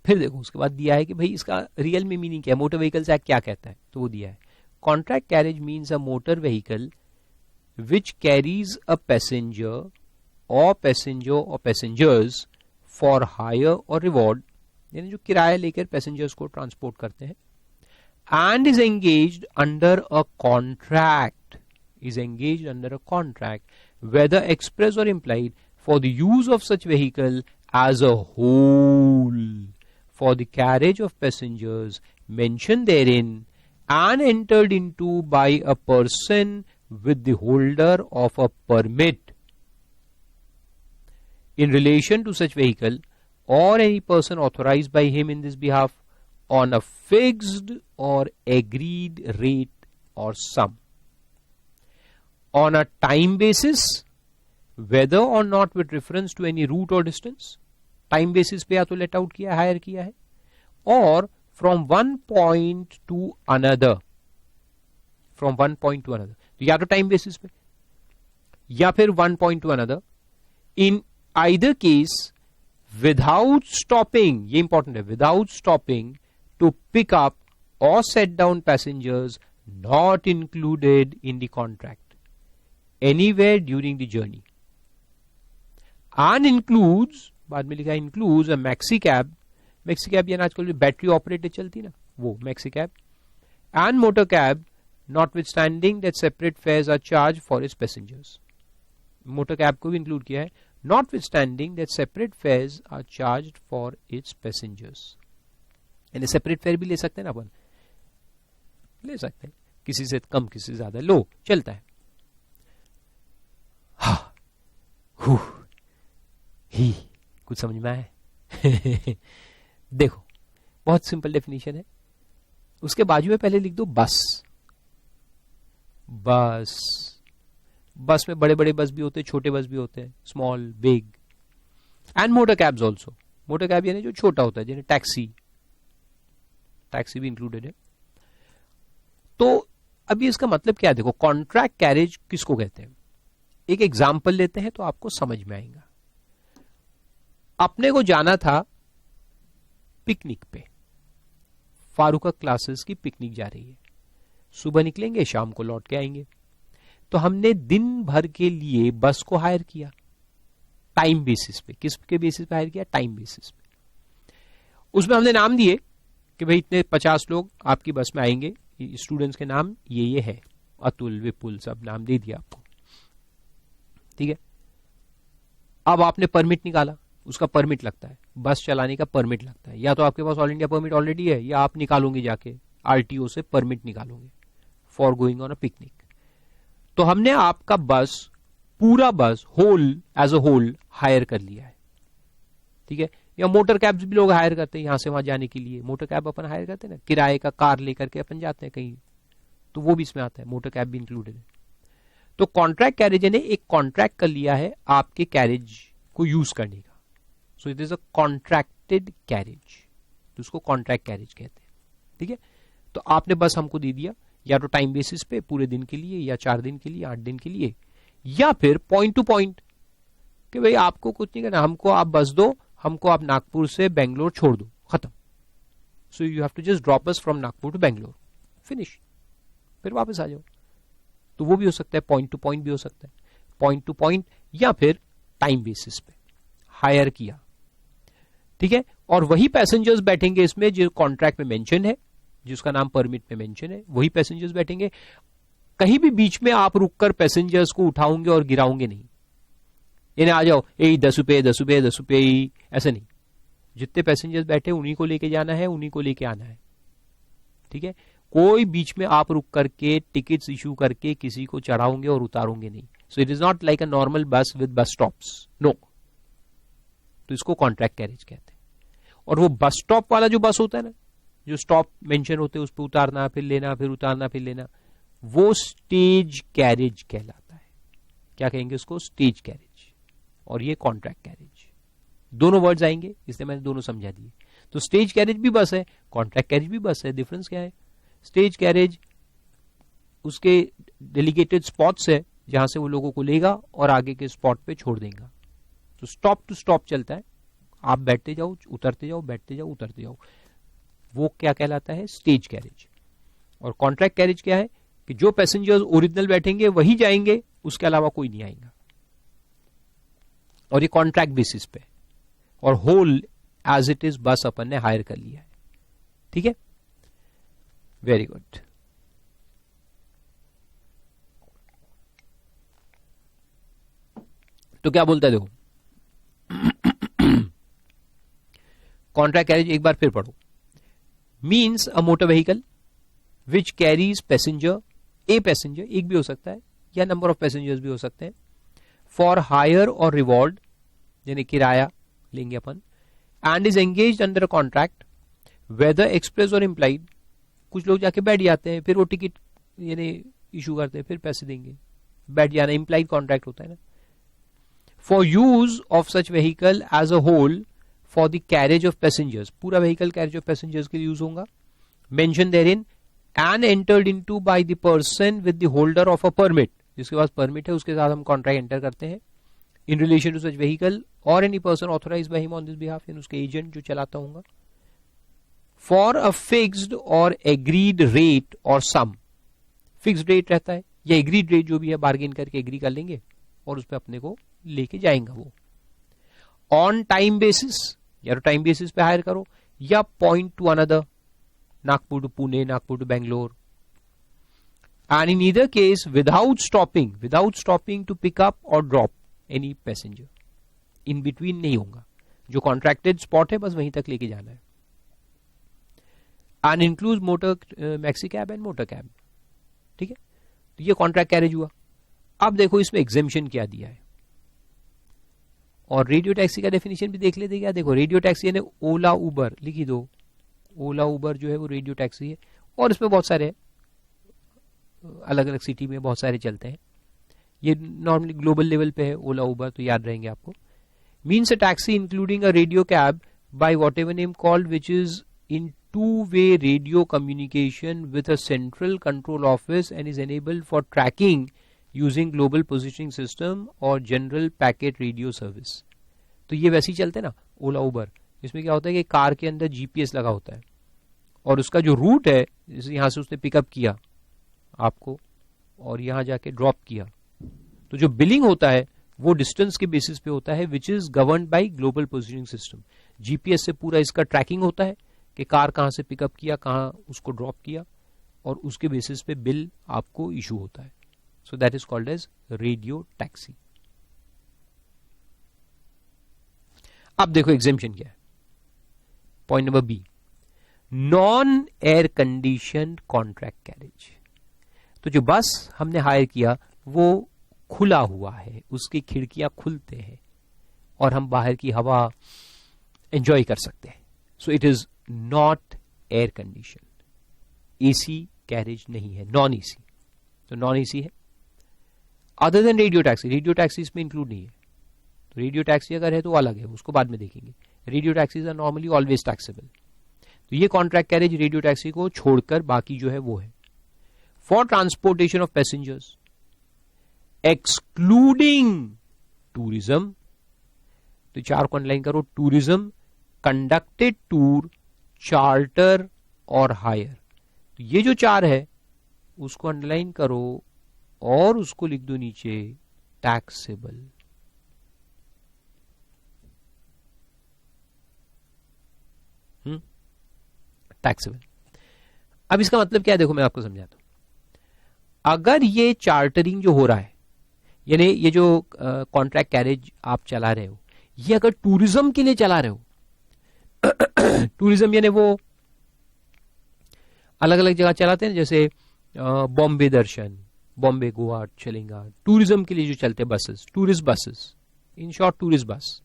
फिर देखो उसके बाद दिया है कि भाई इसका रियल में मीनिंग क्या है, मोटर व्हीकल्स एक्ट क्या कहता है, तो वो दिया है, contract carriage means a motor vehicle which carries a passenger और पैसेंजर्स फॉर हायर और रिवॉर्ड, यानी जो किराया लेकर पैसेंजर्स को ट्रांसपोर्ट करते हैं, and is engaged under a contract, whether express or implied, for the use of such vehicle as a whole for the carriage of passengers mentioned therein and entered into by a person with the holder of a permit in relation to such vehicle or any person authorized by him in this behalf on a fixed or agreed rate or sum, on a time basis, whether or not with reference to any route or distance, time basis पे या तो let out किया है, hire किया है, or from one point to another, तो या तो time basis पे या फिर one point to another, in either case without stopping, ये important है, without stopping to pick up or set down passengers not included in the contract anywhere during the journey, and includes, बाद में लिखा है includes a maxi cab यानी आजकल जो battery operated चलती ना वो maxi cab, and motor cab notwithstanding that separate fares are charged for its passengers। Motor cab को भी इंक्लूड किया है, notwithstanding that separate fares are charged for its passengers, यानी सेपरेट फेयर भी ले सकते हैं ना, अपन ले सकते हैं, किसी से कम किसी से ज्यादा, लो चलता है। ही कुछ समझ में आया? देखो बहुत सिंपल डेफिनेशन है, उसके बाजू में पहले लिख दो बस। बस में बड़े बड़े बस भी होते हैं, छोटे बस भी होते हैं, small big, and motor cabs also. Motor cab यानी जो छोटा होता है, जैसे टैक्सी भी इंक्लूडेड है। तो अभी इसका मतलब क्या है, देखो कॉन्ट्रैक्ट कैरेज किसको कहते हैं, एक एग्जाम्पल लेते हैं तो आपको समझ में आएगा। अपने को जाना था पिकनिक पे, फारूका क्लासेस की पिकनिक जा रही है, सुबह निकलेंगे शाम को लौट के आएंगे, तो हमने दिन भर के लिए बस को हायर किया टाइम बेसिस पे। किसके बेसिस पे हायर किया? टाइम बेसिस पे। उसमें हमने नाम दिए कि भाई इतने 50 लोग आपकी बस में आएंगे, स्टूडेंट्स के नाम ये है, अतुल, विपुल, सब नाम दे दिया आपको, ठीक है। अब आपने परमिट निकाला, उसका परमिट लगता है, बस चलाने का परमिट लगता है। या तो आपके पास ऑल इंडिया परमिट ऑलरेडी है, या आप निकालोगे जाके आरटीओ से परमिट निकालोगे for going on a picnic. तो हमने आपका बस, पूरा bus whole as a whole hire कर लिया है, ठीक है। या मोटर कैब्स भी लोग हायर करते हैं यहां से वहां जाने के लिए, मोटर कैब अपन हायर करते हैं ना, किराए का कार लेकर के अपन जाते हैं कहीं, तो वो भी इसमें आता है, मोटर कैब भी इंक्लूडेड है। तो कॉन्ट्रैक्ट कैरेज ने एक कॉन्ट्रैक्ट कर लिया है आपके कैरेज को यूज करने का, so it is a contracted carriage, तो उसको कॉन्ट्रैक्ट कैरेज कहते हैं, ठीक है। तो आपने बस हमको दे दिया, या तो टाइम बेसिस पे पूरे दिन के लिए, या 4 दिन के लिए, 8 दिन के लिए, या फिर पॉइंट टू पॉइंट कि भाई आपको कुछ नहीं करना, हमको आप बस दो, हमको आप नागपुर से बेंगलोर छोड़ दो, खत्म। So you have to just drop us from Nagpur to Bangalore, finish, फिर वापस आ जाओ। तो वो भी हो सकता है, पॉइंट टू पॉइंट भी हो सकता है, पॉइंट टू पॉइंट या फिर टाइम बेसिस पे हायर किया, ठीक है। और वही पैसेंजर्स बैठेंगे इसमें जो कॉन्ट्रैक्ट में मेंशन है, जिसका नाम परमिट में मेंशन है, वही पैसेंजर्स बैठेंगे। कहीं भी बीच में आप रुककर पैसेंजर्स को उठाओगे और गिराओगे नहीं, यानी आ जाओ यही 10 रुपए 10 रुपए 10 रुपए, ऐसा नहीं। जितने पैसेंजर्स बैठे उन्हीं को लेके जाना है, उन्हीं को लेके आना है, ठीक है। कोई बीच में आप रुक करके टिकट्स इशू करके किसी को चढ़ाओगे और उतारोगे नहीं। So it is not like a normal बस विद बस स्टॉप्स, नो। तो इसको कॉन्ट्रैक्ट कैरेज कहते हैं। और वो बस स्टॉप वाला जो बस होता है ना, जो स्टॉप मेंशन होते हैं, उस पर उतारना फिर लेना, फिर उतारना फिर लेना, वो स्टेज कैरेज कहलाता है। क्या कहेंगे उसको? Stage carriage. और ये कॉन्ट्रैक्ट कैरेज, दोनों वर्ड्स आएंगे, इसलिए मैंने दोनों समझा दिए। तो स्टेज कैरेज भी बस है, कॉन्ट्रैक्ट कैरेज भी बस है। डिफरेंस क्या है? स्टेज कैरेज उसके डेलीगेटेड स्पॉट्स है जहां से वो लोगों को लेगा और आगे के स्पॉट पे छोड़ देगा। तो स्टॉप टू स्टॉप चलता है, आप बैठते जाओ उतरते जाओ, बैठते जाओ उतरते जाओ, वो क्या कहलाता है? Stage carriage. और कॉन्ट्रैक्ट कैरेज क्या है कि जो पैसेंजर्स ओरिजिनल बैठेंगे वही जाएंगे, उसके अलावा कोई नहीं आएगा, और ये कॉन्ट्रैक्ट बेसिस पे, और होल एज इट इज बस अपन ने हायर कर लिया है, ठीक है। Very good. तो क्या बोलता है देखो, कॉन्ट्रैक्ट कैरेज एक बार फिर पढ़ो। Means a motor vehicle which carries passenger, a passenger, एक भी हो सकता है, या नंबर ऑफ पैसेंजर्स भी हो सकते हैं, फॉर हायर और रिवॉर्ड, यानी किराया लेंगे अपन, and is engage under a contract whether express और इम्प्लाइड। कुछ लोग जाके बैठ जाते हैं, फिर वो टिकट यानी इशू करते हैं, फिर पैसे देंगे, बैठ जाना, इम्प्लाइड कॉन्ट्रैक्ट होता है ना। For use of such vehicle as a whole for the carriage of passengers, पूरा व्हीकल कैरेज ऑफ पैसेंजर्स के लिए यूज होगा। Mention there in and entered into by the person with the holder of a permit, जिसके पास permit है उसके साथ हम कॉन्ट्रैक्ट एंटर करते हैं, in relation to such vehicle और any person authorised by him on this behalf, यानी उसके एजेंट जो चलाता होगा, फॉर अ फिक्स्ड और एग्रीड रेट और सम। फिक्स्ड रेट रहता है या एग्रीड रेट जो भी है, बार्गेन करके एग्री कर लेंगे और उस पर अपने को लेके जाएंगे वो। ऑन टाइम बेसिस, या तो टाइम बेसिस पे हायर करो, या point to another, Nagpur to Pune, Nagpur to Bangalore, and in either case without stopping to pick up और drop any passenger. In between नहीं होगा, जो कॉन्ट्रैक्टेड स्पॉट है बस वहीं तक लेके जाना है। And include motor maxi cab and motor cab, ठीक है। तो ये कॉन्ट्रैक्ट कैरेज हुआ। अब देखो इसमें एग्जेम्पशन क्या दिया है, और रेडियो टैक्सी का डेफिनेशन भी देख लेते क्या। देखो रेडियो टैक्सी यानी ओला उबर, लिखी दो, ओला उबर जो है वो रेडियो टैक्सी है, और इसमें बहुत सारे अलग अलग सिटी में बहुत सारे चलते हैं। ये नॉर्मली ग्लोबल लेवल पे है ओला उबर, तो याद रहेंगे आपको। Means a taxi including a radio cab by what ever name called which is in two-way radio communication with a central control office and is enabled for tracking using global positioning system और general packet radio service। तो ये वैसे ही चलते हैं ना ओला उबर। इसमें क्या होता है कि कार के अंदर जीपीएस लगा होता है, और उसका जो रूट है, जैसे यहाँ से उसने पिकअप किया आपको और यहाँ जाके ड्रॉप किया, तो जो बिलिंग होता है वो डिस्टेंस के बेसिस पे होता है, which is governed bye global positioning system. GPS से पूरा इसका ट्रैकिंग होता है कि कार कहां से पिकअप किया, कहां उसको ड्रॉप किया, और उसके बेसिस पे बिल आपको इशू होता है। So that is called as radio taxi. अब देखो एग्जेम्पशन क्या है। Point number B, non air condition contract carriage. तो जो बस हमने हायर किया वो खुला हुआ है, उसकी खिड़कियां खुलते हैं और हम बाहर की हवा एंजॉय कर सकते हैं। So it is not air condition, AC carriage नहीं है, नॉन एसी। तो नॉन एसी है। Other than radio taxi, radio taxi इसमें इंक्लूड नहीं है। तो रेडियो टैक्सी अगर है तो अलग है, उसको बाद में देखेंगे। Radio taxis are normally always taxable. तो ये कॉन्ट्रैक्ट कैरेज रेडियो टैक्सी को छोड़कर बाकी जो है वो है। For transportation of passengers excluding tourism, तो चार को अंडरलाइन करो, टूरिज्म, कंडक्टेड टूर, चार्टर और हायर। तो ये जो चार है उसको अंडरलाइन करो और उसको लिख दो नीचे टैक्सेबल। टैक्सेबल। अब इसका मतलब क्या है, देखो मैं आपको समझाता हूं। अगर ये चार्टरिंग जो हो रहा है, यानी ये जो कॉन्ट्रैक्ट कैरेज आप चला रहे हो, ये अगर टूरिज्म के लिए चला रहे हो, टूरिज्म यानी वो अलग अलग जगह चलाते हैं, जैसे बॉम्बे दर्शन, बॉम्बे गोवा चलेगा, टूरिज्म के लिए जो चलते हैं buses, tourist buses, in short tourist bus.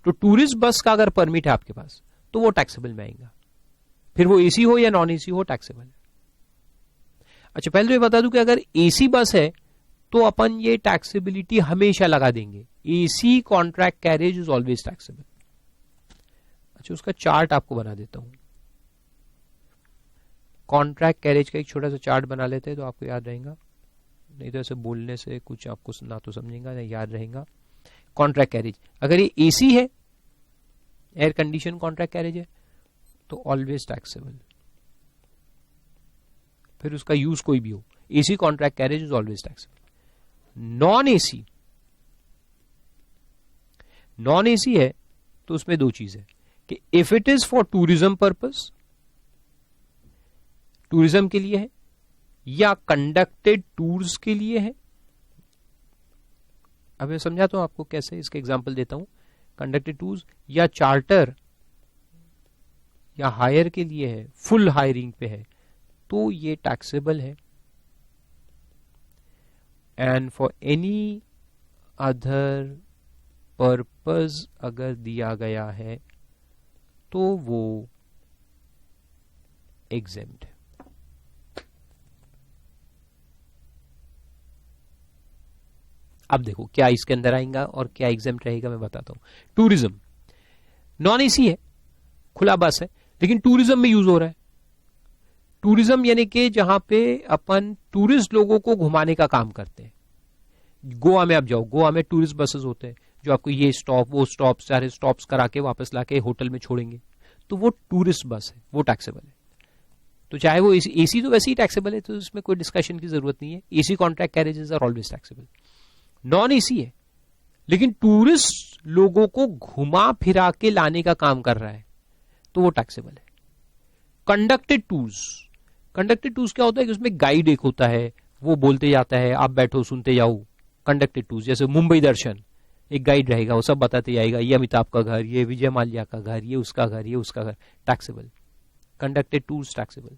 तो टूरिस्ट बस का अगर परमिट है आपके पास तो वो टैक्सेबल में आएगा, फिर वो एसी हो या नॉन एसी हो, टैक्सेबल है। अच्छा, पहले तो ये बता दूं कि अगर एसी बस है तो अपन ये टैक्सेबिलिटी हमेशा लगा देंगे, AC contract carriage is always taxable. अच्छा, उसका चार्ट आपको बना देता हूं। कॉन्ट्रैक्ट कैरेज का एक छोटा सा चार्ट बना लेते हैं तो आपको याद रहेगा, नहीं तो ऐसे बोलने से कुछ आपको ना तो समझेगा ना याद रहेगा। कॉन्ट्रैक्ट कैरेज, अगर ये एसी है, एयर कंडीशन कॉन्ट्रैक्ट कैरेज है, तो ऑलवेज टैक्सेबल, फिर उसका यूज कोई भी हो, AC contract carriage is always taxable. Non AC, non AC है तो उसमें दो चीज है कि if it is for tourism purpose, tourism के लिए है, या कंडक्टेड टूर्स के लिए है। अब मैं समझाता हूं आपको कैसे, इसके एग्जांपल देता हूं। कंडक्टेड टूर्स या चार्टर या हायर के लिए है, फुल हायरिंग पे है, तो ये टैक्सेबल है। And for any other purpose अगर दिया गया है तो वो एग्जेम्प्ट है। अब देखो क्या इसके अंदर आएगा और क्या एग्जेम्प्ट रहेगा, मैं बताता हूं। टूरिज्म नॉन एसी है, खुला बस है, लेकिन टूरिज्म में यूज हो रहा है। टूरिज्म यानी कि जहां पे अपन टूरिस्ट लोगों को घुमाने का काम करते हैं। गोवा में आप जाओ, गोवा में टूरिस्ट बसेस होते हैं जो आपको ये स्टॉप वो स्टॉप सारे स्टॉप्स करा के वापस लाके होटल में छोड़ेंगे, तो वो टूरिस्ट बस है, वो टैक्सेबल है। तो चाहे वो एसी तो वैसे ही टैक्सेबल है, तो इसमें कोई डिस्कशन की जरूरत नहीं है। AC contract carriages are always taxable. Non AC है लेकिन टूरिस्ट लोगों को घुमा फिरा के लाने का काम कर रहा है, तो वो टैक्सेबल है। कंडक्टेड टूर्स, कंडक्टेड टूर्स क्या होता है कि उसमें गाइड एक होता है, वो बोलते जाता है, आप बैठो सुनते जाओ। कंडक्टेड टूर्स जैसे मुंबई दर्शन, एक गाइड रहेगा, वो सब बताते जाएगा, ये अमिताभ का घर, ये विजय माल्या का घर, ये उसका घर, ये उसका घर, taxable. Conducted tours taxable.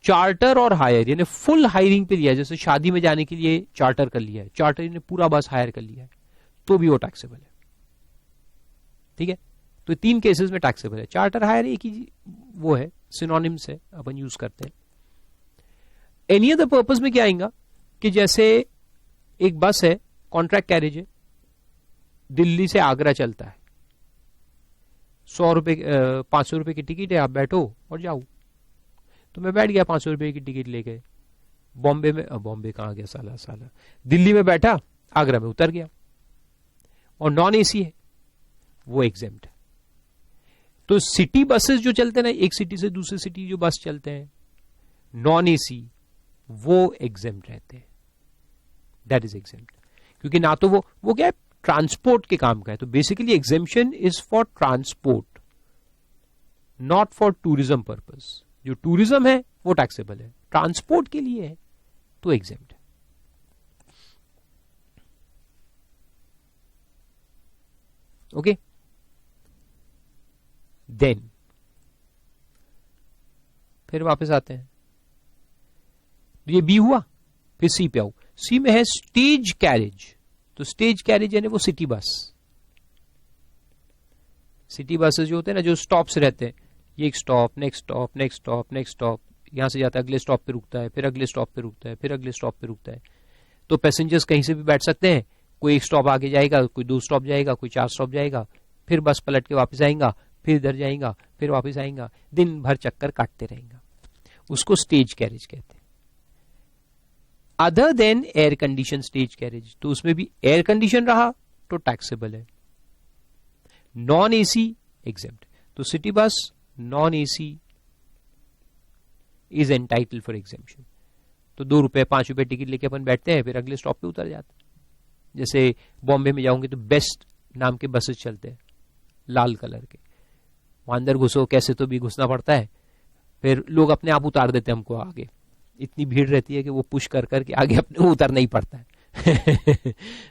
Charter और हायर यानी फुल हायरिंग पे लिया है, जैसे शादी में जाने के लिए चार्टर कर लिया है, चार्टर ने पूरा बस हायर कर लिया है, तो भी वो टैक्सेबल है। ठीक है, तो तीन केसेस में टैक्सेबल है। चार्टर हायर एक ही वो है, सिनोनिम्स है, अपन यूज करते हैं। एनी अदर पर्पस में क्या आएगा कि जैसे एक बस है, कॉन्ट्रैक्ट कैरेज है, दिल्ली से आगरा चलता है, 100 रुपए 500 रुपए की टिकट है, आप बैठो और जाओ। तो मैं बैठ गया 500 रुपए की टिकट लेके बॉम्बे में, बॉम्बे कहां गया साला, दिल्ली में बैठा, आगरा में उतर गया, और नॉन एसी है, वो एग्जेम्प्ट है। तो सिटी बसेस जो चलते हैं ना, एक सिटी से दूसरी सिटी जो बस चलते हैं नॉन एसी, वो एग्जेम्प्ट रहते हैं, दैट इज एग्जेम्प्ट। क्योंकि ना तो वो क्या है, ट्रांसपोर्ट के काम का है। तो basically exemption is for transport, not for tourism purpose. जो टूरिज्म है वो टैक्सेबल है, ट्रांसपोर्ट के लिए है तो एग्जेम्प्ट है। ओके, देन फिर वापस आते हैं। ये बी हुआ, फिर सी पे आओ। सी में है स्टेज कैरेज। तो स्टेज कैरेज यानी वो सिटी बस। सिटी बसेस जो होते हैं ना, जो स्टॉप्स रहते हैं, ये एक stop, next stop, next stop, next stop, यहां से जाता है, अगले स्टॉप पे रुकता है, फिर अगले स्टॉप पे रुकता है, फिर अगले स्टॉप पे रुकता है। तो पैसेंजर्स कहीं से भी बैठ सकते हैं, कोई एक स्टॉप आगे जाएगा, कोई 2 स्टॉप जाएगा, कोई 4 स्टॉप जाएगा, फिर बस पलट के वापस आएगा, फिर इधर जाएगा, फिर वापस आएगा, दिन भर चक्कर काटते रहेगा। उसको स्टेज कैरेज कहते हैं। Other than air condition stage carriage, तो उसमें भी एयर कंडीशन रहा तो टैक्सेबल है। Non AC exempt. तो city bus non AC is entitle for exemption. तो 2 रुपए 5 रुपए टिकट लेके अपन बैठते हैं, फिर अगले स्टॉप पे उतर जाते हैं। जैसे बॉम्बे में जाओगे तो बेस्ट नाम के बसेस चलते हैं, लाल कलर के। वहां अंदर घुसो कैसे तो भी घुसना पड़ता है, फिर लोग अपने आप उतार देते हैं हमको आगे। इतनी भीड़ रहती है कि वो पुश कर करके आगे अपने उतरना ही पड़ता है।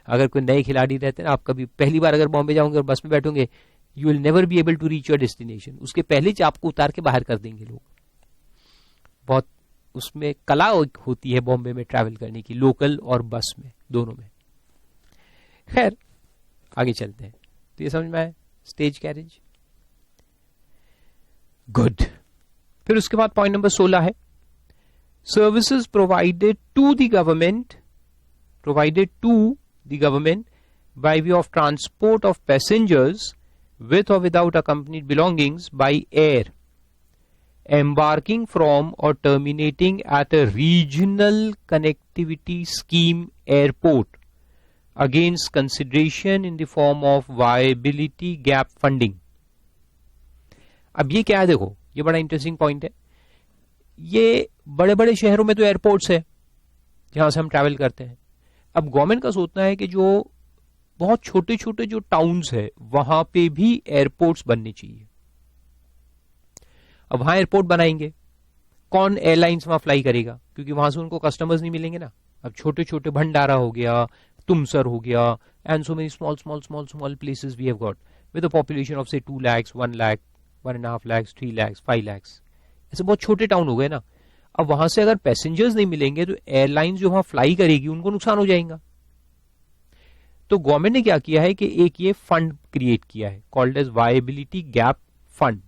अगर कोई नए खिलाड़ी रहते हैं ना, आप कभी पहली बार अगर बॉम्बे जाओगे और बस में बैठोगे, you will never be able to reach your destination. उसके पहले ही आपको उतार के बाहर कर देंगे लोग। बहुत उसमें कला होती है बॉम्बे में ट्रैवल करने की, लोकल और बस में, दोनों में। खैर आगे चलते हैं। तो ये समझ में आया स्टेज कैरेज। गुड। फिर उसके बाद पॉइंट नंबर 16 है services provided to the government by way of transport of passengers with or without accompanied belongings by air embarking from or terminating at a regional connectivity scheme airport against consideration in the form of viability gap funding। अब ये क्या है, देखो ये बड़ा interesting point है। ये बड़े बड़े शहरों में तो एयरपोर्ट्स है जहां से हम ट्रैवल करते हैं। अब गवर्नमेंट का सोचना है कि जो बहुत छोटे छोटे जो टाउन्स है वहां पे भी एयरपोर्ट्स बनने चाहिए। अब वहां एयरपोर्ट बनाएंगे, कौन एयरलाइंस वहां फ्लाई करेगा, क्योंकि वहां से उनको कस्टमर्स नहीं मिलेंगे ना। अब छोटे छोटे भंडारा हो गया, तुमसर हो गया, and so many small places we have got with a population of say 2 lakhs, 1 lakh, 1.5 lakhs, 3 lakhs, 5 lakhs, ऐसे बहुत छोटे टाउन हो गए ना। अब वहां से अगर पैसेंजर्स नहीं मिलेंगे तो एयरलाइंस जो वहां फ्लाई करेगी उनको नुकसान हो जाएगा। तो गवर्नमेंट ने क्या किया है कि एक ये फंड क्रिएट किया है called as viability gap fund,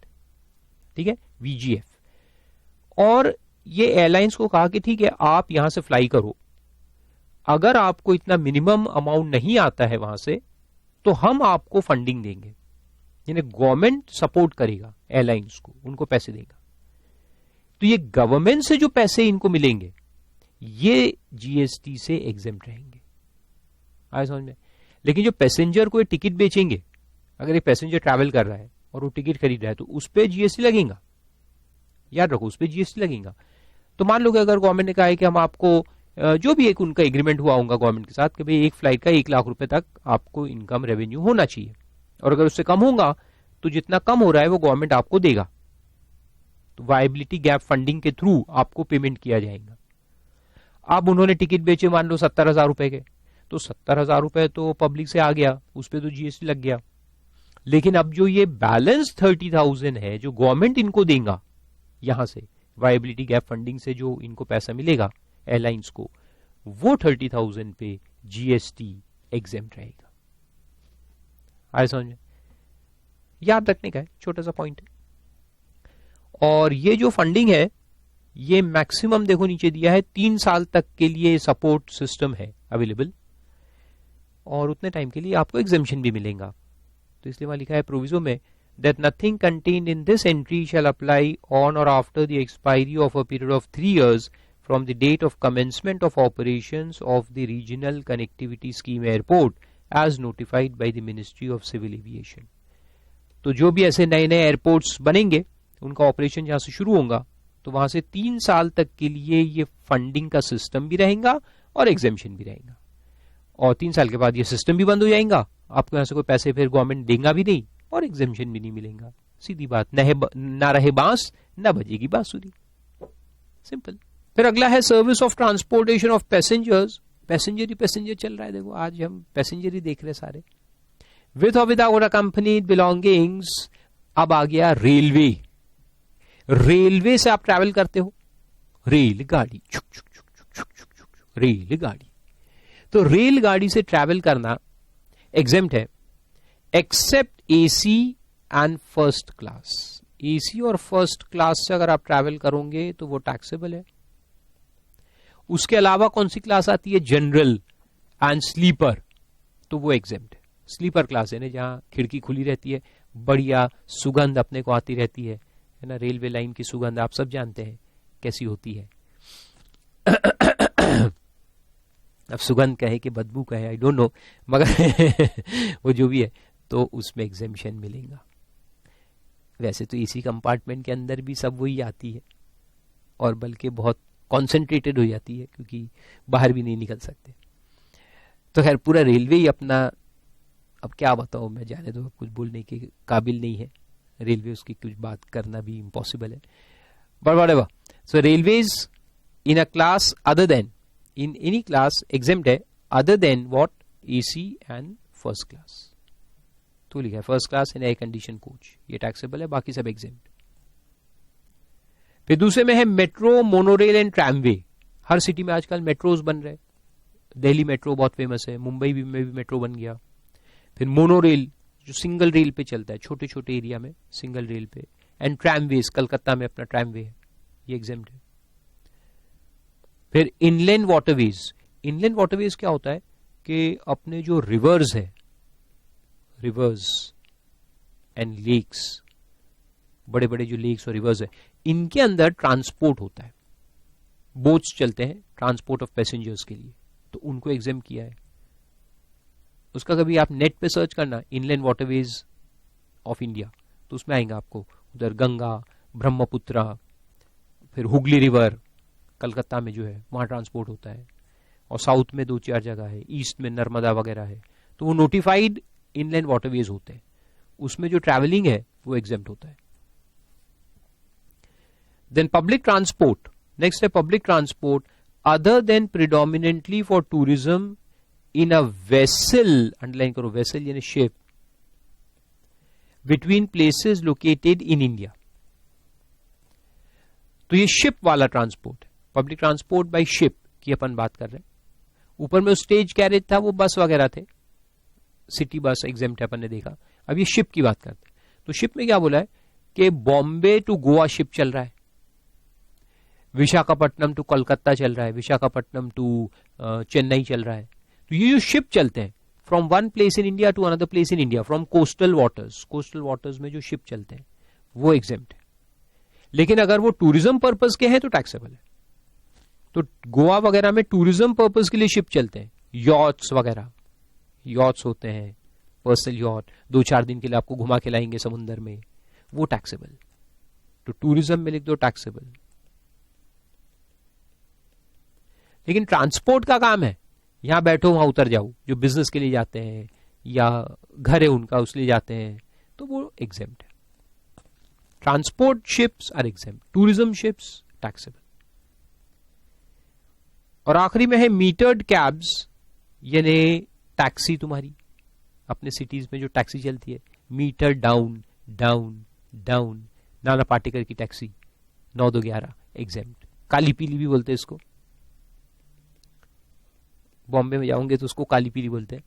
ठीक है, वीजीएफ। और ये एयरलाइंस को कहा कि ठीक है आप यहां से फ्लाई करो, अगर आपको इतना मिनिमम अमाउंट नहीं आता है वहां से तो हम आपको फंडिंग देंगे, यानी गवर्नमेंट सपोर्ट करेगा एयरलाइंस को, उनको पैसे देगा। तो ये गवर्नमेंट से जो पैसे इनको मिलेंगे ये जीएसटी से एग्जेम्प्ट रहेंगे। आए समझ में? लेकिन जो पैसेंजर को टिकट बेचेंगे, अगर एक पैसेंजर ट्रैवल कर रहा है और वो टिकट खरीद रहा है तो उस पर जीएसटी लगेगा, याद रखो उस पर जीएसटी लगेगा। तो मान लो कि अगर गवर्नमेंट ने कहा है कि हम आपको जो भी एक उनका एग्रीमेंट हुआ होगा गवर्नमेंट के साथ कि भाई एक फ्लाइट का 1 लाख रुपए तक आपको इनकम रेवेन्यू होना चाहिए, और अगर उससे कम होगा तो जितना कम हो रहा है वो गवर्नमेंट आपको देगा। तो वायबिलिटी गैप फंडिंग के थ्रू आपको पेमेंट किया जाएगा। अब उन्होंने टिकट बेचे मान लो 70,000 रुपए के, तो 70,000 रुपए तो पब्लिक से आ गया, उस पर तो जीएसटी लग गया। लेकिन अब जो ये बैलेंस 30,000 है जो गवर्नमेंट इनको देगा यहां से वायबिलिटी गैप फंडिंग से, जो इनको पैसा मिलेगा एयरलाइंस को, वो 30,000 पे जीएसटी एग्जेम्प्ट रहेगा। आए समझ में? याद रखने का है, छोटा सा पॉइंट है। और ये जो फंडिंग है ये मैक्सिमम देखो नीचे दिया है 3 साल तक के लिए सपोर्ट सिस्टम है अवेलेबल, और उतने टाइम के लिए आपको एग्जेम्पशन भी मिलेगा। तो इसलिए वहां लिखा है प्रोविजो में that nothing contained in this entry shall apply on or after the expiry of a period of 3 years from the date of commencement of operations of the regional connectivity scheme airport as notified by the Ministry of Civil Aviation। तो जो भी ऐसे नए नए airports बनेंगे उनका operation जहां से शुरू होगा तो वहां से 3 साल तक के लिए ये फंडिंग का सिस्टम भी रहेगा और एग्जेम्पशन भी रहेगा, और 3 साल के बाद ये सिस्टम भी बंद हो जाएगा, आपको यहां से कोई पैसे फिर गवर्नमेंट देगा भी नहीं और एग्जेम्पशन भी नहीं मिलेगा। सीधी बात, ना रहे बांस ना बजेगी बांसुरी, सिंपल। फिर अगला है service of transportation of passengers. Passenger he passenger चल रहा है, देखो आज हम पैसेंजर ही देख रहे सारे। विथ और विदाउट अकम्पनीड बिलोंगिंग्स। अब आ गया रेलवे। रेलवे से आप ट्रैवल करते हो, रेलगाड़ी, छुक छुक छुक छुक छुक छुक छुक, रेलगाड़ी। तो रेलगाड़ी से ट्रैवल करना एग्जेम्प्ट है, except AC and first class. AC और फर्स्ट क्लास से अगर आप ट्रैवल करोगे तो वो टैक्सेबल है। उसके अलावा कौन सी क्लास आती है, जनरल एंड स्लीपर, तो वो एग्जेम्प्ट है। स्लीपर क्लास है ना, जहां खिड़की खुली रहती है, बढ़िया सुगंध अपने को आती रहती है ना। रेलवे लाइन की सुगंध आप सब जानते हैं कैसी होती है। अब सुगंध कहे कि बदबू कहे, आई डोंट नो, मगर वो जो भी है तो उसमें एग्जेम्पशन मिलेगा। वैसे तो इसी कंपार्टमेंट के अंदर भी सब वही आती है, और बल्कि बहुत कॉन्सेंट्रेटेड हो जाती है, क्योंकि बाहर भी नहीं निकल सकते। तो खैर पूरा रेलवे ही अपना, अब क्या बताऊं मैं, जाने दो, कुछ बोलने के काबिल नहीं है रेलवे, उसकी कुछ बात करना भी इम्पॉसिबल है। But whatever, so railways in a class other than, in any class exempt है, other than what, AC and first class. तो लिखा है first class in air condition coach, ये टैक्सेबल है, बाकी सब एग्जेम्प्ट। फिर दूसरे में है मेट्रो, मोनोरेल एंड ट्रैमवे। हर सिटी में आजकल मेट्रोज बन रहे, दिल्ली मेट्रो बहुत फेमस है, मुंबई में भी मेट्रो बन गया। फिर मोनोरेल जो सिंगल रेल पे चलता है, छोटे छोटे एरिया में सिंगल रेल पे, एंड ट्रैमवेज, कलकत्ता में अपना ट्रैमवे है, ये एग्जेम्प्ट है। फिर इनलैंड वाटरवेज, इनलैंड वाटरवेज क्या होता है कि अपने जो रिवर्स है, रिवर्स एंड लेक्स, बड़े बड़े जो लेक्स और रिवर्स है, इनके अंदर ट्रांसपोर्ट होता है, बोट्स चलते हैं ट्रांसपोर्ट ऑफ पैसेंजर्स के लिए, तो उनको एग्जेम किया है। उसका कभी आप नेट पे सर्च करना, इनलैंड वाटरवेज ऑफ इंडिया, तो उसमें आएंगे आपको, उधर गंगा, ब्रह्मपुत्रा, फिर हुगली रिवर कलकत्ता में जो है वहां ट्रांसपोर्ट होता है, और साउथ में 2-4 जगह है, ईस्ट में नर्मदा वगैरह है, तो वो नोटिफाइड इनलैंड वाटरवेज होते हैं, उसमें जो ट्रैवलिंग है वो एग्जेम्प्ट होता है। देन पब्लिक ट्रांसपोर्ट, नेक्स्ट है public transport other than predominantly for tourism in a vessel, underline करो वेसल यानी ship, between places located in India. तो ये शिप वाला ट्रांसपोर्ट है, पब्लिक ट्रांसपोर्ट बाय शिप की अपन बात कर रहे हैं। ऊपर में स्टेज कैरेज था, वो बस वगैरह थे, सिटी बस एग्जेम्प्ट है, अपन ने देखा। अब ये शिप की बात करते हैं, तो शिप में क्या बोला है कि बॉम्बे टू गोवा शिप चल रहा है, विशाखापट्टनम टू कोलकाता चल रहा है, विशाखापट्टनम टू चेन्नई चल रहा है। तो ये जो शिप चलते हैं from one place in India to another place in India, from coastal waters में जो शिप चलते हैं वो एग्जेम्प्ट है। लेकिन अगर वो टूरिज्म पर्पज के हैं तो टैक्सेबल है। तो गोवा वगैरह में टूरिज्म पर्पज के लिए शिप चलते हैं, यॉट्स वगैरह, यॉट्स होते हैं, पर्सनल यॉट, 2-4 दिन के लिए आपको घुमा के लाएंगे समुंदर में, वो टैक्सेबल। तो टूरिज्म में लिख दो टैक्सेबल। लेकिन ट्रांसपोर्ट का काम है, यहां बैठो वहां उतर जाओ, जो बिजनेस के लिए जाते हैं या घर है उनका उस लिए जाते हैं, तो वो एग्जेम्प्ट है। Transport ships are exempt, tourism ships taxable. और आखिरी में है मीटर्ड कैब्स, यानी टैक्सी तुम्हारी अपने सिटीज में जो टैक्सी चलती है, meter down down down, Nana Patekar की टैक्सी 9-2-11 एग्जेम्प्ट। काली पीली भी बोलते हैं इसको, बॉम्बे में जाओगे तो उसको काली पीली बोलते हैं।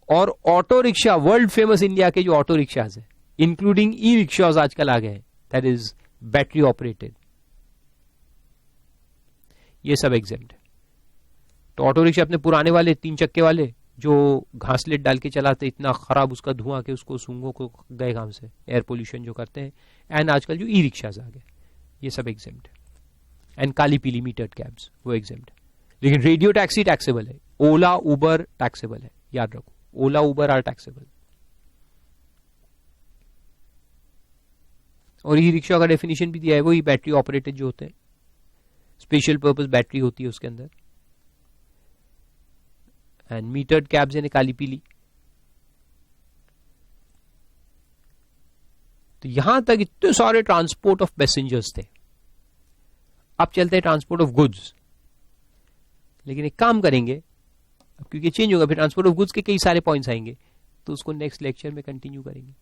और auto rickshaw, world famous India के जो ऑटो रिक्शाज है, इंक्लूडिंग ई रिक्शाज आजकल आ गए हैं, दैट इज बैटरी ऑपरेटेड, ये सब एग्जेम्प्ट है। तो ऑटो रिक्शा अपने पुराने वाले 3 चक्के वाले जो घासलेट डाल के चलाते, इतना खराब उसका धुआं के उसको सूंघों को गए काम से, एयर पोल्यूशन जो करते हैं, एंड आजकल जो ई रिक्शाज आ गए, ये सब एग्जेम्प्ट है। एंड काली पीली मीटर्ड कैब्स वो एग्जेम्प्ट है। लेकिन रेडियो टैक्सी टैक्सेबल है, ओला उबर टैक्सेबल है, याद रखो, ओला उबर आर टैक्सेबल। और ई रिक्शा का डेफिनेशन भी दिया है, वही बैटरी ऑपरेटेड जो होते हैं, स्पेशल पर्पस बैटरी होती है उसके अंदर। एंड मीटर्ड कैब्स यानी काली पीली। तो यहां तक इतने सारे ट्रांसपोर्ट ऑफ पैसेंजर्स थे। अब चलते हैं ट्रांसपोर्ट ऑफ गुड्स। लेकिन एक काम करेंगे, अब क्योंकि चेंज होगा, फिर ट्रांसपोर्ट ऑफ गुड्स के कई सारे पॉइंट्स आएंगे, तो उसको नेक्स्ट लेक्चर में कंटिन्यू करेंगे।